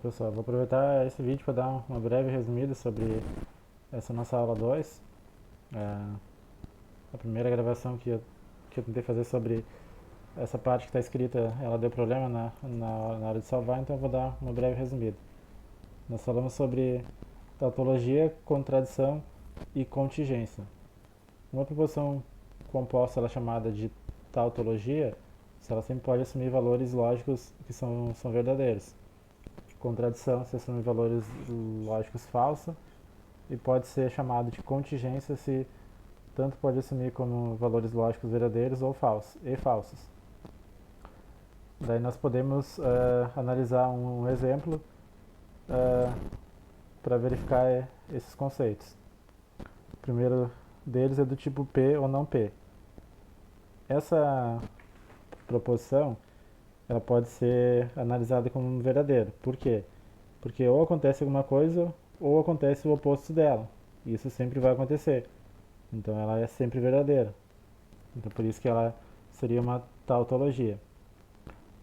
Pessoal, vou aproveitar esse vídeo para dar uma breve resumida sobre essa nossa aula 2. É, a primeira gravação que eu tentei fazer sobre essa parte que está escrita, ela deu problema na hora de salvar, então eu vou dar uma breve resumida. Nós falamos sobre tautologia, contradição e contingência. Uma proposição composta, ela é chamada de tautologia, se ela sempre pode assumir valores lógicos que são verdadeiros. Contradição se assume valores lógicos falsos e pode ser chamado de contingência se tanto pode assumir como valores lógicos verdadeiros ou falsos. Daí nós podemos analisar um exemplo para verificar esses conceitos. O primeiro deles é do tipo P ou não P. Essa proposição ela pode ser analisada como verdadeira. Por quê? Porque ou acontece alguma coisa ou acontece o oposto dela. Isso sempre vai acontecer. Então ela é sempre verdadeira. Então por isso que ela seria uma tautologia.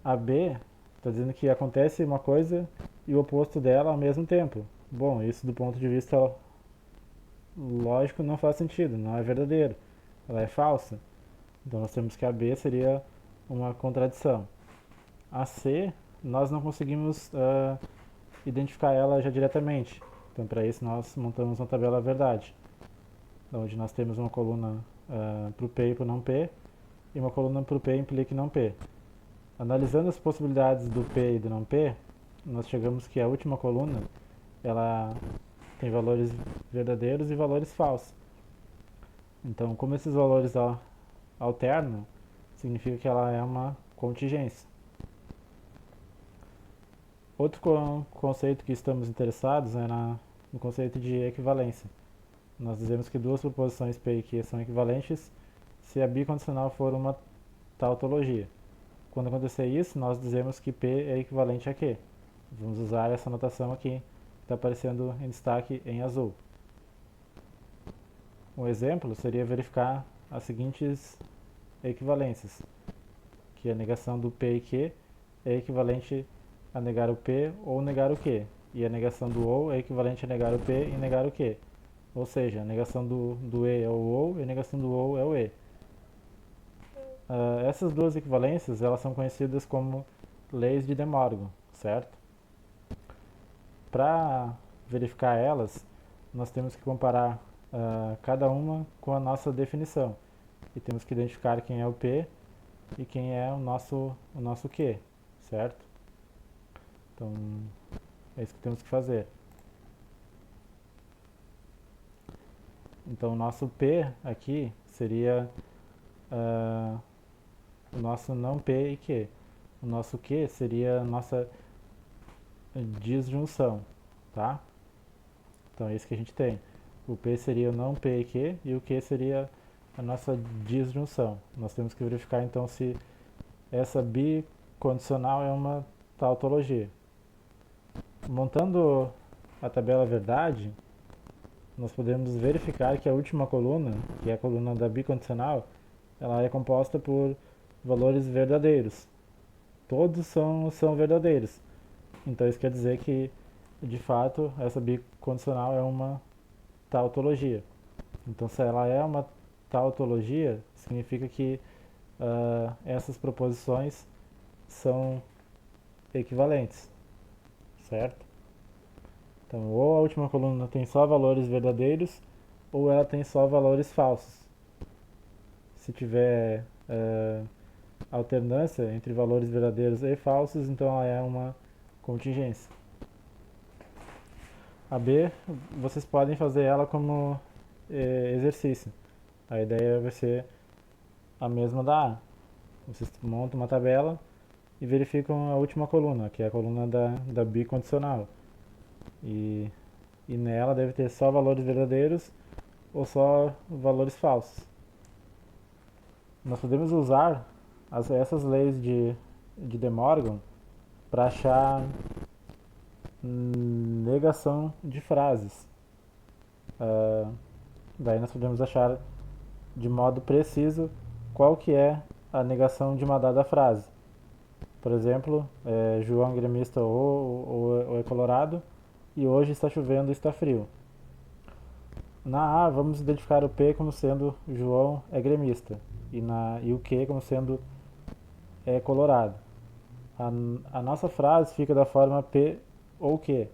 A B está dizendo que acontece uma coisa e o oposto dela ao mesmo tempo. Bom, isso do ponto de vista lógico não faz sentido, não é verdadeiro. Ela é falsa. Então nós temos que a B seria uma contradição. A C, nós não conseguimos identificar ela já diretamente. Então, para isso, nós montamos uma tabela verdade, onde nós temos uma coluna para o P e para o não P, e uma coluna para o P implica não P. Analisando as possibilidades do P e do não P, nós chegamos que a última coluna ela tem valores verdadeiros e valores falsos. Então, como esses valores alternam, significa que ela é uma contingência. Outro conceito que estamos interessados é no conceito de equivalência. Nós dizemos que duas proposições P e Q são equivalentes se a bicondicional for uma tautologia. Quando acontecer isso, nós dizemos que P é equivalente a Q. Vamos usar essa notação aqui, que está aparecendo em destaque em azul. Um exemplo seria verificar as seguintes equivalências, que a negação do P e Q é equivalente a negar o P ou negar o Q, e a negação do ou é equivalente a negar o P e negar o Q. Ou seja, a negação do E é o ou e a negação do ou é o E. Essas duas equivalências elas são conhecidas como leis de De Morgan, certo? Para verificar elas, nós temos que comparar cada uma com a nossa definição e temos que identificar quem é o P e quem é o nosso Q, certo? Então, é isso que temos que fazer. Então, o nosso P aqui seria o nosso não P e Q. O nosso Q seria a nossa disjunção, tá? Então, é isso que a gente tem. O P seria o não P e Q e o Q seria a nossa disjunção. Nós temos que verificar, então, se essa bicondicional é uma tautologia. Montando a tabela verdade, nós podemos verificar que a última coluna, que é a coluna da bicondicional, ela é composta por valores verdadeiros. Todos são verdadeiros. Então isso quer dizer que, de fato, essa bicondicional é uma tautologia. Então se ela é uma tautologia, significa que essas proposições são equivalentes, certo? Então, ou a última coluna tem só valores verdadeiros, ou ela tem só valores falsos. Se tiver alternância entre valores verdadeiros e falsos, então ela é uma contingência. A B, vocês podem fazer ela como exercício. A ideia vai ser a mesma da A. Vocês montam uma tabela e verificam a última coluna, que é a coluna da bicondicional. E nela deve ter só valores verdadeiros ou só valores falsos. Nós podemos usar essas leis de De Morgan para achar negação de frases. Daí nós podemos achar de modo preciso qual que é a negação de uma dada frase. Por exemplo, João é gremista ou é colorado e hoje está chovendo e está frio. Na A, vamos identificar o P como sendo João é gremista e o Q como sendo é colorado. A nossa frase fica da forma P ou Q.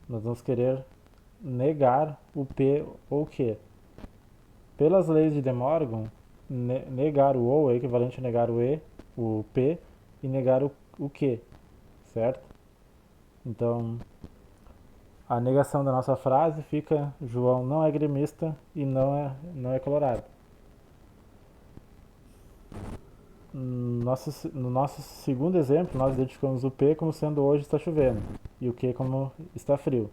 Nós vamos querer negar o P ou Q. Pelas leis de De Morgan, negar o ou é equivalente a negar o P e negar o Q, certo? Então, a negação da nossa frase fica João não é gremista e não é colorado. No nosso segundo exemplo, nós identificamos o P como sendo hoje está chovendo e o Q como está frio.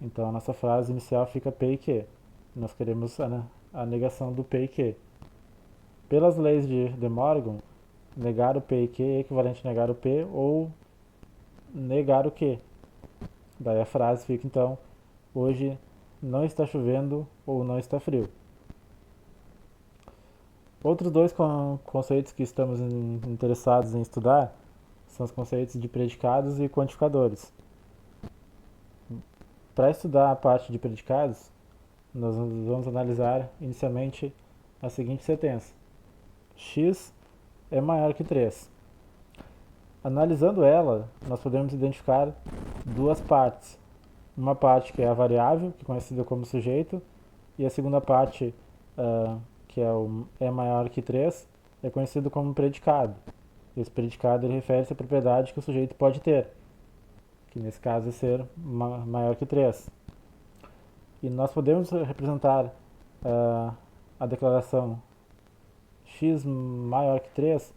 Então a nossa frase inicial fica P e Q. Nós queremos a negação do P e Q. Pelas leis de De Morgan, negar o P e Q é equivalente a negar o P ou negar o Q. Daí a frase fica então, hoje não está chovendo ou não está frio. Outros dois conceitos que estamos interessados em estudar são os conceitos de predicados e quantificadores. Para estudar a parte de predicados, nós vamos analisar inicialmente a seguinte sentença: x é maior que 3. Analisando ela, nós podemos identificar duas partes. Uma parte que é a variável, que é conhecida como sujeito, e a segunda parte, que é o é maior que 3, é conhecido como predicado. Esse predicado ele refere-se à propriedade que o sujeito pode ter, que nesse caso é ser maior que 3. E nós podemos representar a declaração x maior que 3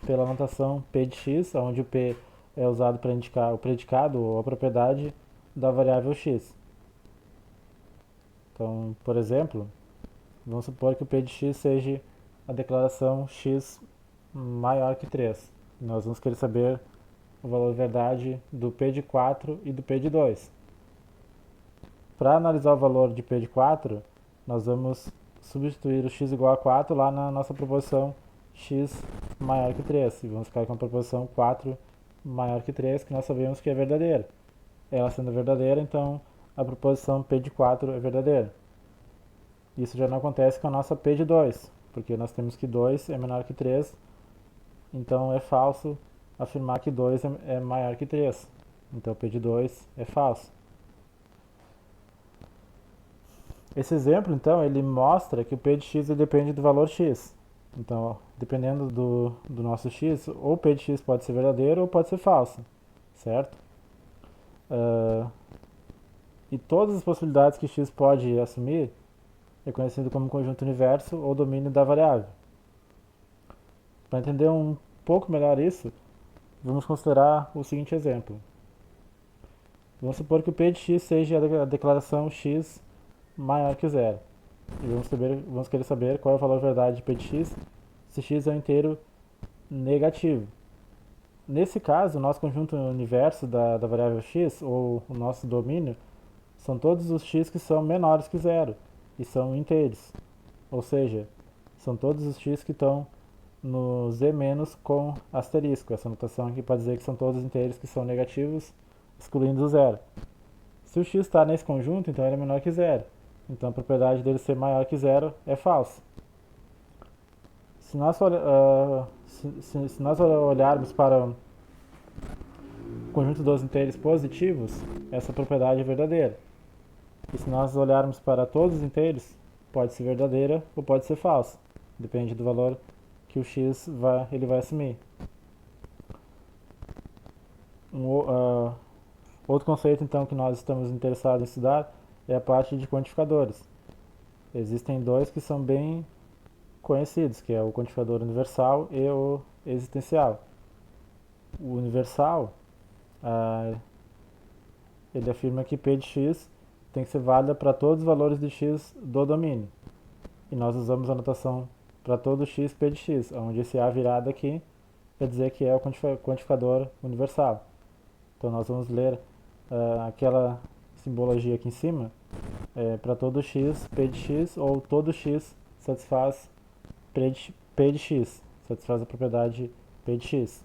pela notação P de x, onde o P é usado para indicar o predicado ou a propriedade da variável x. Então, por exemplo, vamos supor que o P de x seja a declaração x maior que 3. Nós vamos querer saber o valor verdade do P de 4 e do P de 2. Para analisar o valor de P de 4, nós vamos substituir o x igual a 4 lá na nossa proposição x maior que 3. E vamos ficar com a proposição 4 maior que 3, que nós sabemos que é verdadeira. Ela sendo verdadeira, então a proposição P de 4 é verdadeira. Isso já não acontece com a nossa P de 2, porque nós temos que 2 é menor que 3, então é falso afirmar que 2 é maior que 3. Então P de 2 é falso. Esse exemplo, então, ele mostra que o P de x depende do valor x. Então, dependendo do nosso x, ou o P de x pode ser verdadeiro ou pode ser falso, certo? E todas as possibilidades que x pode assumir é conhecido como conjunto universo ou domínio da variável. Para entender um pouco melhor isso, vamos considerar o seguinte exemplo. Vamos supor que o P de x seja a declaração x maior que zero. E vamos querer saber qual é o valor verdade de P de x se x é um inteiro negativo. Nesse caso, o nosso conjunto universo da variável x, ou o nosso domínio, são todos os x que são menores que zero e são inteiros. Ou seja, são todos os x que estão no z- com asterisco. Essa notação aqui pode dizer que são todos inteiros que são negativos, excluindo o zero. Se o x está nesse conjunto, então ele é menor que zero. Então a propriedade dele ser maior que zero é falsa. Se nós olharmos para o conjunto dos inteiros positivos, essa propriedade é verdadeira. E se nós olharmos para todos os inteiros, pode ser verdadeira ou pode ser falsa. Depende do valor que o x ele vai assumir. Outro conceito então que nós estamos interessados em estudar é a parte de quantificadores. Existem dois que são bem conhecidos, que é o quantificador universal e o existencial. O universal, ele afirma que P de x tem que ser válida para todos os valores de x do domínio. E nós usamos a notação para todo x P de x, onde esse A virado aqui quer dizer que é o quantificador universal. Então nós vamos ler aquela simbologia aqui em cima, para todo x P de x, ou todo x satisfaz P de x, satisfaz a propriedade P de x.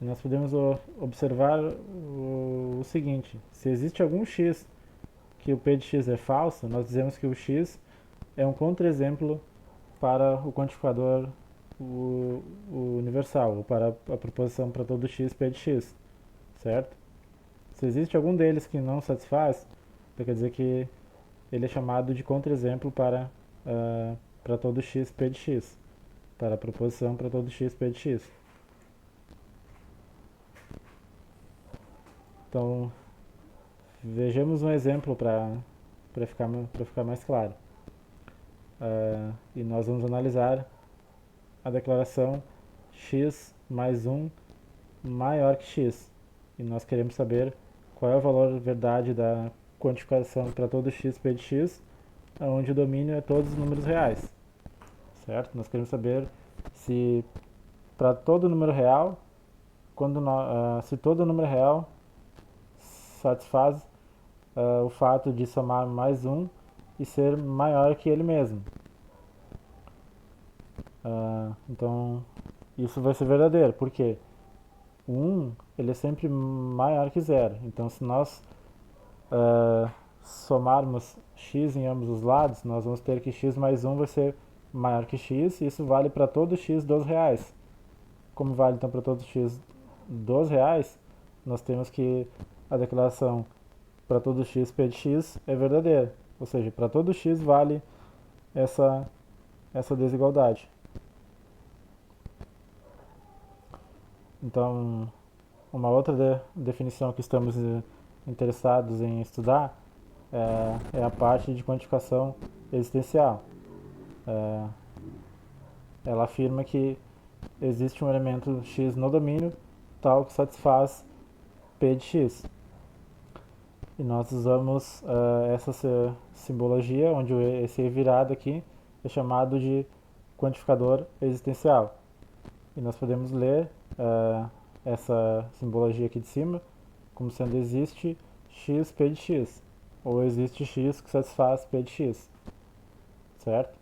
nós podemos observar o seguinte: se existe algum x que o p de x é falso, nós dizemos que o x é um contra-exemplo para o quantificador o universal, ou para a proposição para todo x p de x, certo? Se existe algum deles que não satisfaz, quer dizer que ele é chamado de contra-exemplo para todo x p de x, para a proposição para todo x p de x. Então, vejamos um exemplo para ficar mais claro. E nós vamos analisar a declaração x mais 1 maior que x. E nós queremos saber qual é o valor verdade da quantificação para todo x p de x, onde o domínio é todos os números reais, certo? Nós queremos saber se para todo número real, se todo número real satisfaz o fato de somar mais um e ser maior que ele mesmo. Então, isso vai ser verdadeiro, porque o 1 ele é sempre maior que zero. Então, se nós somarmos x em ambos os lados, nós vamos ter que x mais 1 vai ser maior que x, e isso vale para todo x dos reais. Como vale então para todo x dos reais, nós temos que a declaração para todo x p de x é verdadeira. Ou seja, para todo x vale essa desigualdade. Então, uma outra definição que estamos interessados em estudar é a parte de quantificação existencial. Ela afirma que existe um elemento x no domínio tal que satisfaz p de x. E nós usamos essa simbologia, onde esse e virado aqui é chamado de quantificador existencial. E nós podemos ler essa simbologia aqui de cima como sendo existe x p de x, ou existe x que satisfaz p de x, certo?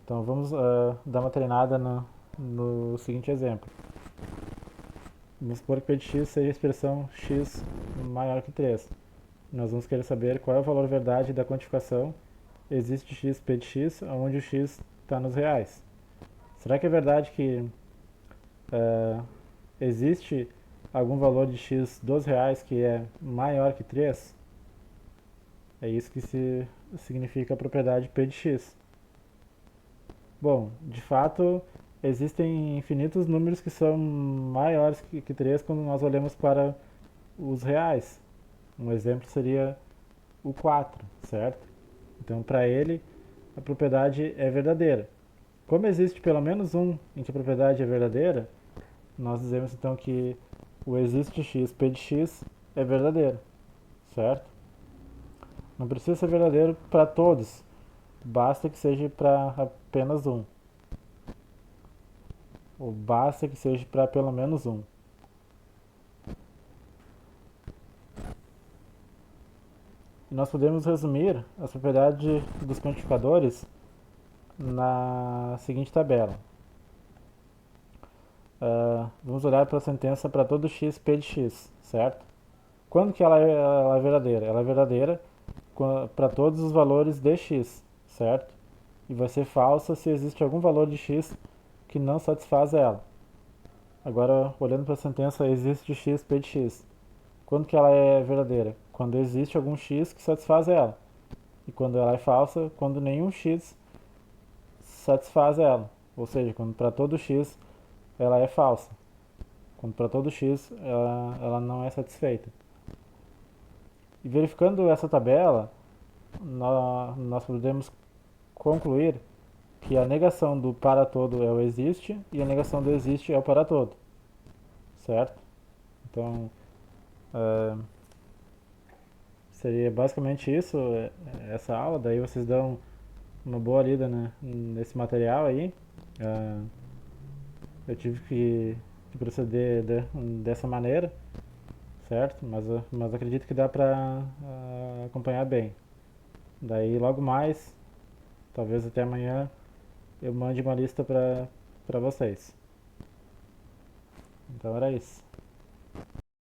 Então vamos dar uma treinada no seguinte exemplo. Vamos supor que p de x seja a expressão x maior que 3. Nós vamos querer saber qual é o valor verdade da quantificação existe x p de x, onde o x está nos reais. Será que é verdade que existe algum valor de x dos reais que é maior que 3? É isso que significa a propriedade p de x. Bom, de fato, existem infinitos números que são maiores que 3 quando nós olhamos para os reais. Um exemplo seria o 4, certo? Então, para ele, a propriedade é verdadeira. Como existe pelo menos um em que a propriedade é verdadeira, nós dizemos então que o existe x p de x é verdadeiro, certo? Não precisa ser verdadeiro para todos, basta que seja para apenas um. Ou basta que seja para pelo menos um. E nós podemos resumir as propriedades dos quantificadores na seguinte tabela. Vamos olhar para a sentença para todo x p de x, certo? Quando que ela é verdadeira? Ela é verdadeira para todos os valores de x, certo? E vai ser falsa se existe algum valor de x que não satisfaz ela. Agora, olhando para a sentença existe x p de x. Quando que ela é verdadeira? Quando existe algum x que satisfaz ela. E quando ela é falsa, quando nenhum x satisfaz ela. Ou seja, quando para todo x ela é falsa. Quando para todo x ela não é satisfeita. E verificando essa tabela, nós podemos concluir que a negação do para todo é o existe e a negação do existe é o para todo, certo? Então, seria basicamente isso, essa aula. Daí vocês dão uma boa lida, né, nesse material aí. Eu tive que proceder dessa maneira, certo? Mas acredito que dá para acompanhar bem. Daí logo mais, talvez até amanhã, eu mande uma lista para vocês. Então era isso.